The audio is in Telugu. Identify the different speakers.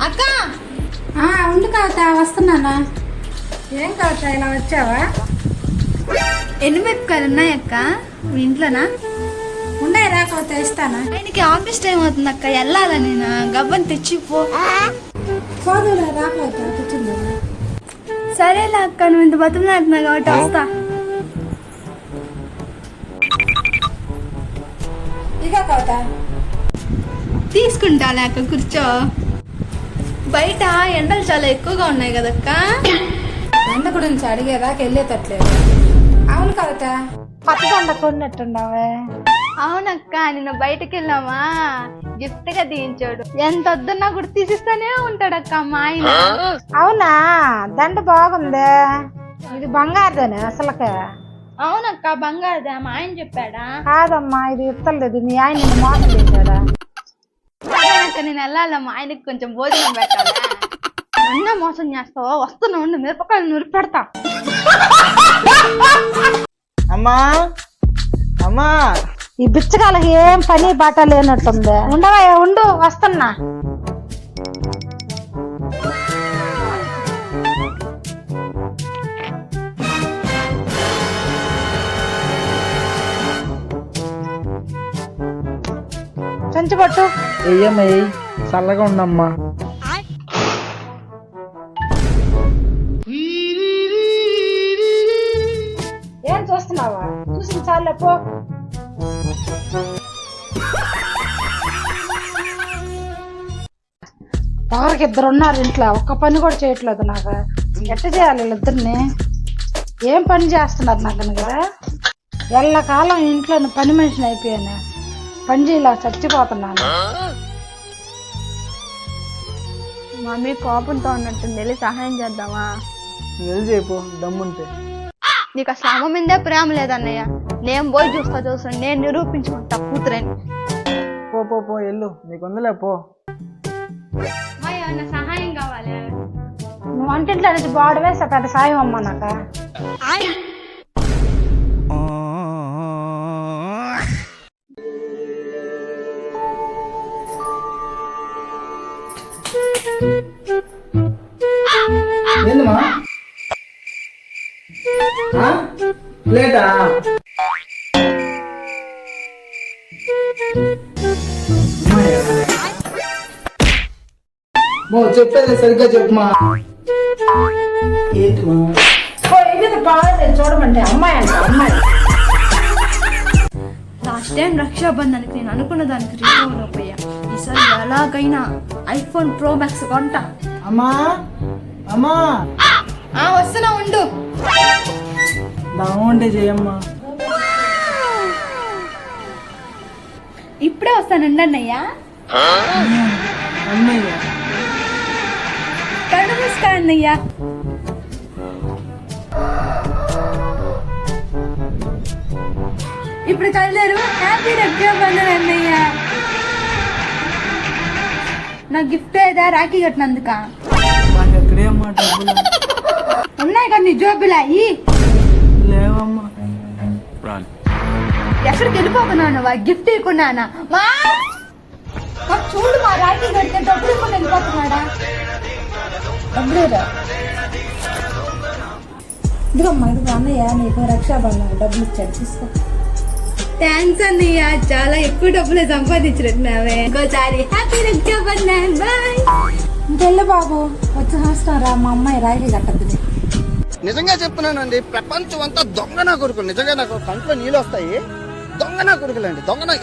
Speaker 1: అక్క
Speaker 2: ఉండు కవిత, వస్తున్నానా? ఏం కవిత ఇలా వచ్చావా?
Speaker 1: ఎండుమిరపకాయలు ఉన్నాయి అక్క మీ ఇంట్లోనా?
Speaker 2: ఉండే రా కవిత, ఇస్తానా?
Speaker 1: ఆయనకి ఆఫీస్ టైం అవుతుంది అక్క, వెళ్ళాలా నేను? గవ్వని తెచ్చిపో.
Speaker 2: పోదులే రా కవిత, కూర్చుందా?
Speaker 1: సరేలే అక్క, నువ్వు ఇంత బతుకులాడుతున్నావు కాబట్టి వస్తా.
Speaker 2: ఇక కవిత
Speaker 1: తీసుకుంటాలే అక్క, కూర్చో. బయట ఎండలు చాలా ఎక్కువగా ఉన్నాయి కదక్క.
Speaker 2: ఎండ గురించి అడిగేదాకా వెళ్ళేటట్లేదు. అవును కవిత, పచ్చదండ కొన్నట్టుండవే.
Speaker 1: అవునక్క, నిన్న బయటకు వెళ్ళామా, గిఫ్ట్ గా తీయించాడు. ఎంత వద్దన్నా కూడా తీసిస్తానే ఉంటాడక్క మా ఆయన.
Speaker 2: అవునా, దండ బాగుంది. ఇది బంగారుదేనా అసలుకే?
Speaker 1: అవునక్క, బంగారుదా, మా ఆయన చెప్పాడా?
Speaker 2: కాదమ్మా, ఇది ఇస్తలేదు. మీ ఆయన నిన్ను మోసం చేశాడా?
Speaker 1: అక్క నేను వెళ్ళాలా, మా ఆయనకి కొంచెం భోజనం పెట్టాలా. నన్నే మోసం చేస్తావా? వస్తున్నా ఉండి మిరపకాయలు నూరి పెడతా.
Speaker 3: అమ్మా అమ్మా,
Speaker 2: ఈ బిచ్చగాలకి ఏం పని బాట లేనట్టుంది. ఉండవా, ఉండు, వస్తున్నా. చెంచుపట్టు.
Speaker 3: వెయ్యమ్మయ్యి, చల్లగా ఉండమ్మా.
Speaker 2: ఏం చూస్తున్నావా? చూసిన చాలే, పో. ఎవరికి ఇద్దరు ఉన్నారు ఇంట్లో, ఒక్క పని కూడా చేయట్లేదు. నాకు ఎట్ట చేయాలి వీళ్ళిద్దరిని? ఏం పని చేస్తున్నారు నాకు కదా? ఎల్లకాలం ఇంట్లో పని మనిషిని అయిపోయాను. పని చేయలే, చచ్చిపోతున్నాను.
Speaker 1: మమ్మీ కోపంతో ఉన్నట్టుంది, వెళ్ళి సహాయం చేద్దామా?
Speaker 3: వెళ్ళి చేయపో, దమ్ముంటే.
Speaker 1: నీకు అసలు అమ్మ మీదే ప్రేమ లేదన్నయ్య. నేను పోయి చూస్తా, నేను నిరూపించుకుంటా కూతురని.
Speaker 3: పో పో పో, వెళ్ళు, నీకు ఉందిలే, పో.
Speaker 1: ఏమన్నా సహాయం కావాలి?
Speaker 2: నువ్వు వంటింట్లో నుంచి బాడు వేసా పెద్ద సాయం అమ్మా నాకు.
Speaker 3: ఏందమ్మా లేటా? చెప్పేది సరిగ్గా చెప్పుమా. ఏంటిమా?
Speaker 2: బాగా చూడమంటే అమ్మాయి అంట, అమ్మాయి.
Speaker 1: లాస్ట్ టైం రక్షాబంధానికి నేను అనుకున్న దానికి రీజన్ పోయా. ఈసారి ఎలాగైనా ఐఫోన్ ప్రో మ్యాక్స్ కొంటా.
Speaker 3: అమ్మా అమ్మా,
Speaker 1: వస్తున్నా, ఉండు.
Speaker 3: బాగుంటే చేయమ్మా.
Speaker 1: ఇప్పుడే వస్తానండి అన్నయ్యా.
Speaker 3: అన్నయ్య
Speaker 1: కళ్ళు మూసుకో అన్నయ్యా. ఇప్పుడు కళ్ళారు. హ్యాపీ రక్షాబంధన్ అన్నయ్య. నా గిఫ్ట్ ఏదా? రాఖీ కట్టినందుక.
Speaker 3: నాకు ఎక్కడేమ్మా డబ్బులు?
Speaker 1: ఉన్నాయి కానీ జోబులా
Speaker 3: లేవమ్మా.
Speaker 1: ఎక్కడికి వెళ్ళిపోతున్నాను? గిఫ్ట్ ఇవ్వకున్నానా? మా చూడు, మా రాఖీ కడితే డబ్బులు ఇవ్వకుండా వెళ్ళిపోతున్నాడా?
Speaker 2: డబ్బులేరా? ఇదిగమ్మా, ఇదిగో అన్నయ్య నీకు రక్షాబంధం డబ్బులు ఇచ్చాడు, తీసుకో.
Speaker 1: థ్యాంక్స్ అన్నయ్య, చాలా ఎక్కువ డబ్బులు సంపాదించినట్టున్నావే. ఇంకోసారి హ్యాపీ రక్షాబంధన్. బాయ్.
Speaker 2: ఇంకెళ్ళి బాబు, వచ్చే సంవత్సరం రా, మా అమ్మాయి రాఖీ కట్టద్దు.
Speaker 4: నిజంగా చెప్తున్నానండి, ప్రపంచం అంతా దొంగ నా కొడుకులు. నిజంగా నాకు కంట్లో నీళ్ళు వస్తాయి. దొంగ నా కొడుకులండి, దొంగ నా